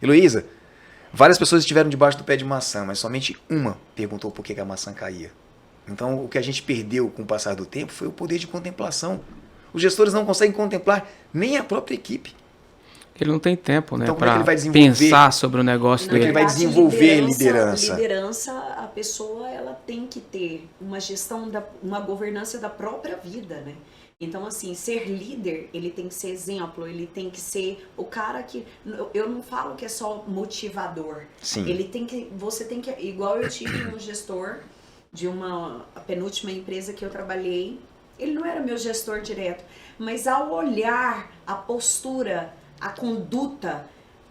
Heloísa, várias pessoas estiveram debaixo do pé de maçã, mas somente uma perguntou por que a maçã caía. Então, o que a gente perdeu com o passar do tempo foi o poder de contemplação. Os gestores não conseguem contemplar nem a própria equipe. Ele não tem tempo, né, Então, como é que ele para vai desenvolver? pensar sobre o negócio Como é que dele. ele vai desenvolver liderança? Liderança, a pessoa ela tem que ter uma gestão, uma governança da própria vida, né? Então, assim, ser líder, ele tem que ser exemplo, ele tem que ser o cara que... Eu não falo que é só motivador. Sim. Ele tem que... Você tem que... Igual eu tive um gestor de a penúltima empresa que eu trabalhei, ele não era meu gestor direto, mas ao olhar a postura, a conduta,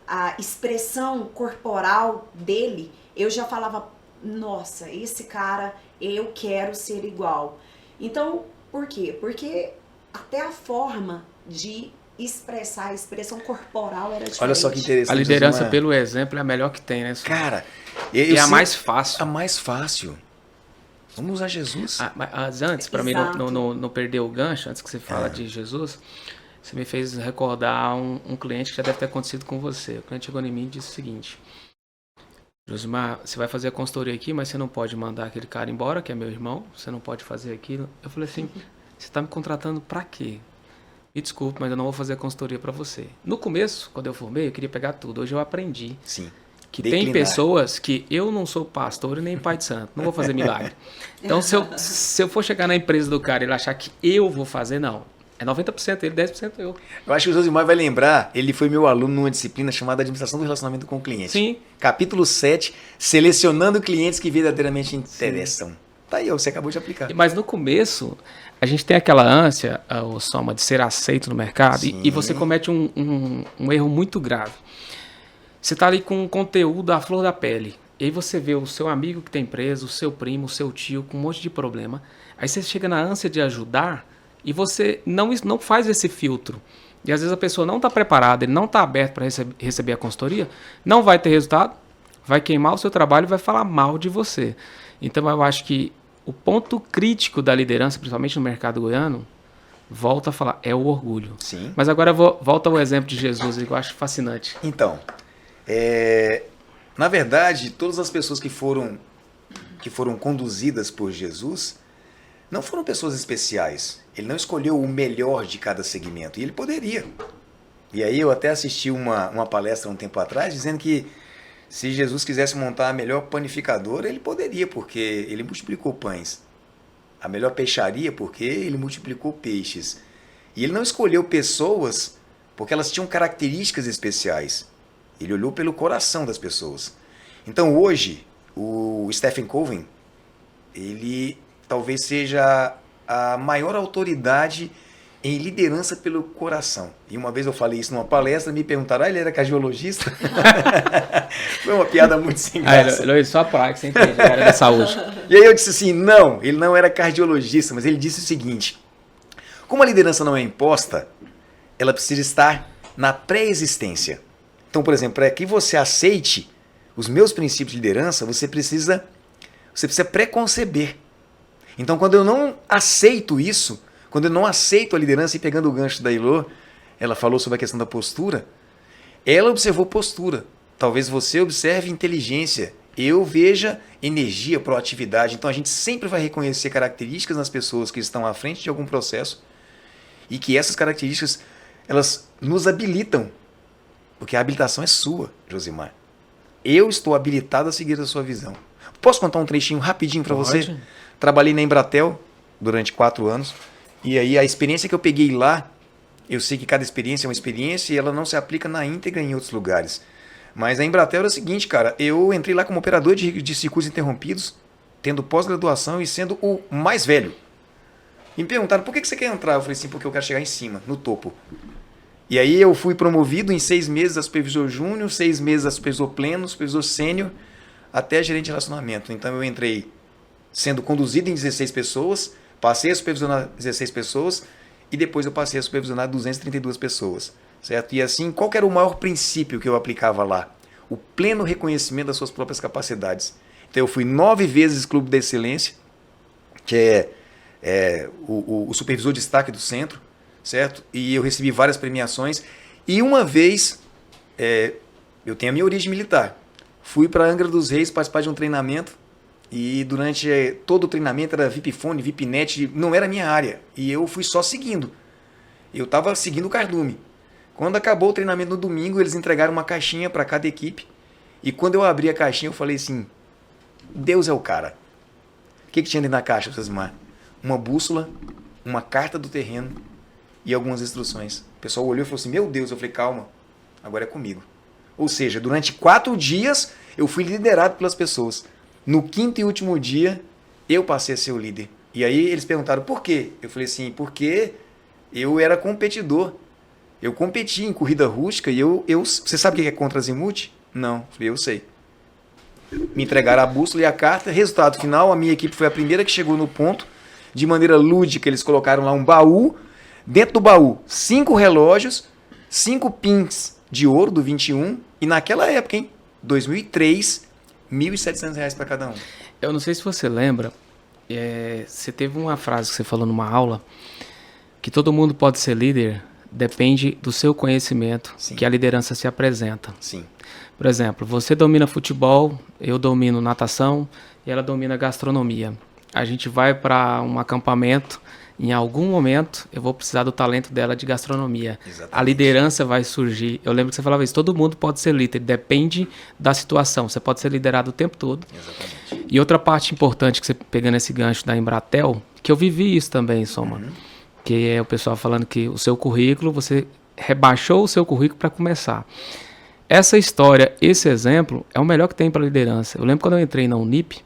a expressão corporal dele, eu já falava, nossa, esse cara, eu quero ser igual. Então, por quê? Porque até a forma de expressar, a expressão corporal era diferente. Olha só que interessante. A liderança pelo exemplo é a melhor que tem, né? Cara, e é a mais fácil. A mais fácil. Vamos usar Jesus. Mas antes, para mim não perder o gancho, antes que você fala de Jesus, você me fez recordar um cliente que já deve ter acontecido com você. O cliente chegou em mim e disse o seguinte: Josimar, você vai fazer a consultoria aqui, mas você não pode mandar aquele cara embora, que é meu irmão, você não pode fazer aquilo. Eu falei assim, você está me contratando para quê? Me desculpe, mas eu não vou fazer a consultoria para você. No começo, quando eu formei, eu queria pegar tudo. Hoje eu aprendi. Sim. Que tem pessoas que eu não sou pastor e nem pai de santo, não vou fazer milagre. Então, se eu for chegar na empresa do cara e ele achar que eu vou fazer, não. É 90% ele, 10% eu. Eu acho que o Josimar vai lembrar, ele foi meu aluno numa disciplina chamada Administração do Relacionamento com o Cliente. Sim. Capítulo 7, selecionando clientes que verdadeiramente interessam. Sim. Tá aí, você acabou de aplicar. Mas no começo, a gente tem aquela ânsia, o Soma, de ser aceito no mercado, e você comete um erro muito grave. Você está ali com um conteúdo à flor da pele. E aí você vê o seu amigo que tem empresa, o seu primo, o seu tio com um monte de problema. Aí você chega na ânsia de ajudar e você não faz esse filtro. E às vezes a pessoa não está preparada, ele não está aberto para receber a consultoria, não vai ter resultado, vai queimar o seu trabalho e vai falar mal de você. Então eu acho que o ponto crítico da liderança, principalmente no mercado goiano, volta a falar, é o orgulho. Sim. Mas agora volta ao exemplo de Jesus, que eu acho fascinante. Então... na verdade, todas as pessoas que foram conduzidas por Jesus não foram pessoas especiais. Ele não escolheu o melhor de cada segmento, e ele poderia. E aí eu até assisti uma palestra um tempo atrás dizendo que se Jesus quisesse montar a melhor panificadora, ele poderia, porque ele multiplicou pães. A melhor peixaria, porque ele multiplicou peixes. E ele não escolheu pessoas porque elas tinham características especiais. Ele olhou pelo coração das pessoas. Então hoje, o Stephen Covey, ele talvez seja a maior autoridade em liderança pelo coração. E uma vez eu falei isso numa palestra, me perguntaram, ele era cardiologista? Foi uma piada muito sem graça. Só para que você entende, era da saúde. E aí eu disse assim, não, ele não era cardiologista, mas ele disse o seguinte, como a liderança não é imposta, ela precisa estar na pré-existência. Então, por exemplo, para que você aceite os meus princípios de liderança, você precisa preconceber. Então, quando eu não aceito isso, quando eu não aceito a liderança, e pegando o gancho da Ilô, ela falou sobre a questão da postura, ela observou postura. Talvez você observe inteligência, eu veja energia, proatividade. Então, a gente sempre vai reconhecer características nas pessoas que estão à frente de algum processo e que essas características, elas nos habilitam. Porque a habilitação é sua, Josimar. Eu estou habilitado a seguir a sua visão. Posso contar um trechinho rapidinho para você? Trabalhei na Embratel durante 4 anos. E aí a experiência que eu peguei lá, eu sei que cada experiência é uma experiência e ela não se aplica na íntegra em outros lugares. Mas a Embratel era o seguinte, cara. Eu entrei lá como operador de circuitos interrompidos, tendo pós-graduação e sendo o mais velho. E me perguntaram, por que você quer entrar? Eu falei assim, porque eu quero chegar em cima, no topo. E aí eu fui promovido em 6 meses a supervisor júnior, 6 meses a supervisor pleno, supervisor sênior, até gerente de relacionamento. Então eu entrei sendo conduzido em 16 pessoas, passei a supervisionar 16 pessoas e depois eu passei a supervisionar 232 pessoas. Certo? E assim, qual que era o maior princípio que eu aplicava lá? O pleno reconhecimento das suas próprias capacidades. Então eu fui 9 vezes Clube da Excelência, que é o supervisor de destaque do centro, certo? E eu recebi várias premiações. E uma vez eu tenho a minha origem militar. Fui para Angra dos Reis participar de um treinamento e durante todo o treinamento era VIP Fone, VIP Net, não era a minha área. E eu fui só seguindo. Eu estava seguindo o cardume. Quando acabou o treinamento no domingo, eles entregaram uma caixinha para cada equipe. E quando eu abri a caixinha, eu falei assim, Deus é o cara. O que tinha dentro da caixa, Josimar? Uma bússola, uma carta do terreno e algumas instruções. O pessoal olhou e falou assim, meu Deus. Eu falei, calma, agora é comigo. Ou seja, durante 4 dias eu fui liderado pelas pessoas. No 5º e último dia, eu passei a ser o líder. E aí eles perguntaram, por quê? Eu falei assim, porque eu era competidor. Eu competi em corrida rústica e você sabe o que é contra-azimuth? Não, eu falei, eu sei. Me entregaram a bússola e a carta. Resultado final, a minha equipe foi a primeira que chegou no ponto. De maneira lúdica, eles colocaram lá um baú. Dentro do baú, 5 relógios, 5 pins de ouro do 21. E naquela época, hein? 2003, R$ 1.700 para cada um. Eu não sei se você lembra, você teve uma frase que você falou numa aula, que todo mundo pode ser líder, depende do seu conhecimento, sim, que a liderança se apresenta. Sim. Por exemplo, você domina futebol, eu domino natação e ela domina gastronomia. A gente vai para um acampamento, em algum momento eu vou precisar do talento dela de gastronomia. Exatamente. A liderança vai surgir. Eu lembro que você falava isso, todo mundo pode ser líder, depende da situação. Você pode ser liderado o tempo todo. Exatamente. E outra parte importante que você pegando esse gancho da Embratel, que eu vivi isso também, Soma, que é o pessoal falando que o seu currículo, você rebaixou o seu currículo para começar. Essa história, esse exemplo, é o melhor que tem para liderança. Eu lembro quando eu entrei na Unip,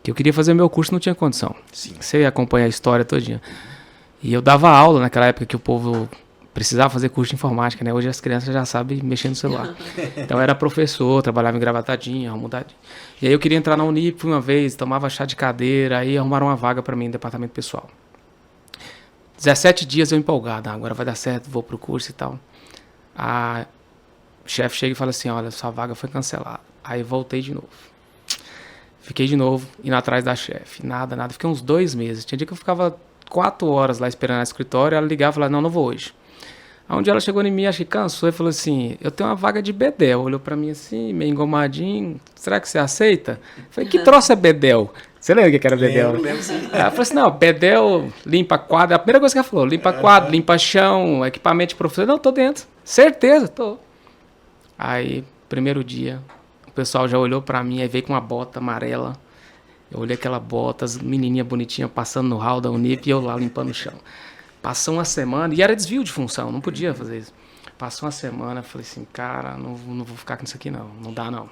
que eu queria fazer meu curso, não tinha condição. Sim. Você acompanha a história todinha. E eu dava aula naquela época que o povo precisava fazer curso de informática, né? Hoje as crianças já sabem mexer no celular. Então eu era professor, trabalhava em Gravatadinha, Arrumudadinha. E aí eu queria entrar na Unip uma vez, tomava chá de cadeira, aí arrumaram uma vaga para mim no departamento pessoal. 17 dias eu empolgado, agora vai dar certo, vou pro curso e tal. A chefe chega e fala assim, olha, sua vaga foi cancelada. Aí voltei de novo. Fiquei de novo, indo atrás da chefe. Nada. Fiquei uns 2 meses. Tinha dia que eu ficava 4 horas lá esperando no escritório, ela ligava e falava, não vou hoje. Aí um dia ela chegou em mim, acho que cansou, e falou assim, eu tenho uma vaga de bedel. Olhou pra mim assim, meio engomadinho, será que você aceita? Eu falei, que troço é bedel? Você lembra o que era bedel? Lembro, sim. Ela falou assim, não, bedel limpa quadro. A primeira coisa que ela falou, limpa quadro, limpa chão, equipamento de professor. Não, tô dentro. Certeza, tô. Aí, primeiro dia, o pessoal já olhou pra mim, aí veio com uma bota amarela. Eu olhei aquela bota, as menininhas bonitinhas passando no hall da Unip e eu lá limpando o chão. Passou uma semana, e era desvio de função, não podia fazer isso. Passou uma semana, falei assim, cara, não vou ficar com isso aqui não dá não.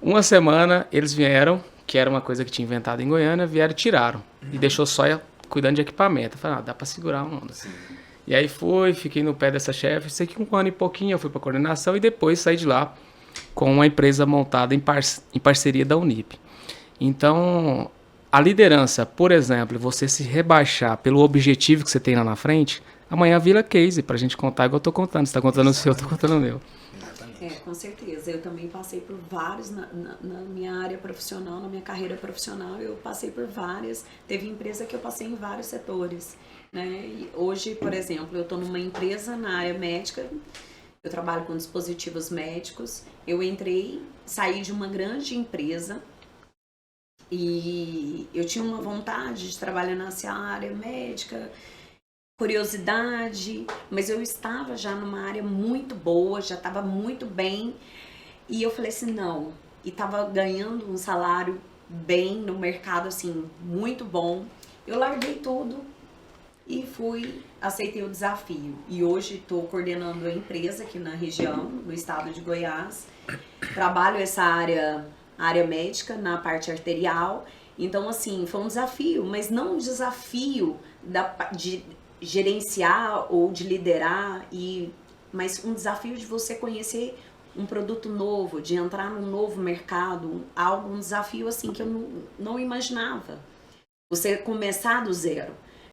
Uma semana, eles vieram, que era uma coisa que tinha inventado em Goiânia, vieram e tiraram. E deixou só cuidando de equipamento. Eu falei, dá pra segurar uma onda. Sim. E aí fiquei no pé dessa chefe, sei que 1 ano e pouquinho eu fui pra coordenação e depois saí de lá com uma empresa montada em parceria da Unip. Então, a liderança, por exemplo, você se rebaixar pelo objetivo que você tem lá na frente, amanhã vira case pra gente contar igual eu tô contando. Você tá contando o seu, eu tô contando o meu. Com certeza. Eu também passei por vários na minha área profissional, na minha carreira profissional, eu passei por várias. Teve empresa que eu passei em vários setores, né? E hoje, por exemplo, eu tô numa empresa na área médica, eu trabalho com dispositivos médicos. Eu saí de uma grande empresa e eu tinha uma vontade de trabalhar nessa área médica, curiosidade, mas eu estava já numa área muito boa, já estava muito bem, e eu falei assim, não, e estava ganhando um salário bem no mercado, assim, muito bom. Eu larguei tudo e aceitei o desafio, e hoje estou coordenando a empresa aqui na região, no estado de Goiás, trabalho essa área médica na parte arterial. Então, assim, foi um desafio, mas não um desafio de gerenciar ou de liderar, mas um desafio de você conhecer um produto novo, de entrar num novo mercado, um desafio assim que eu não imaginava. Você começar do zero.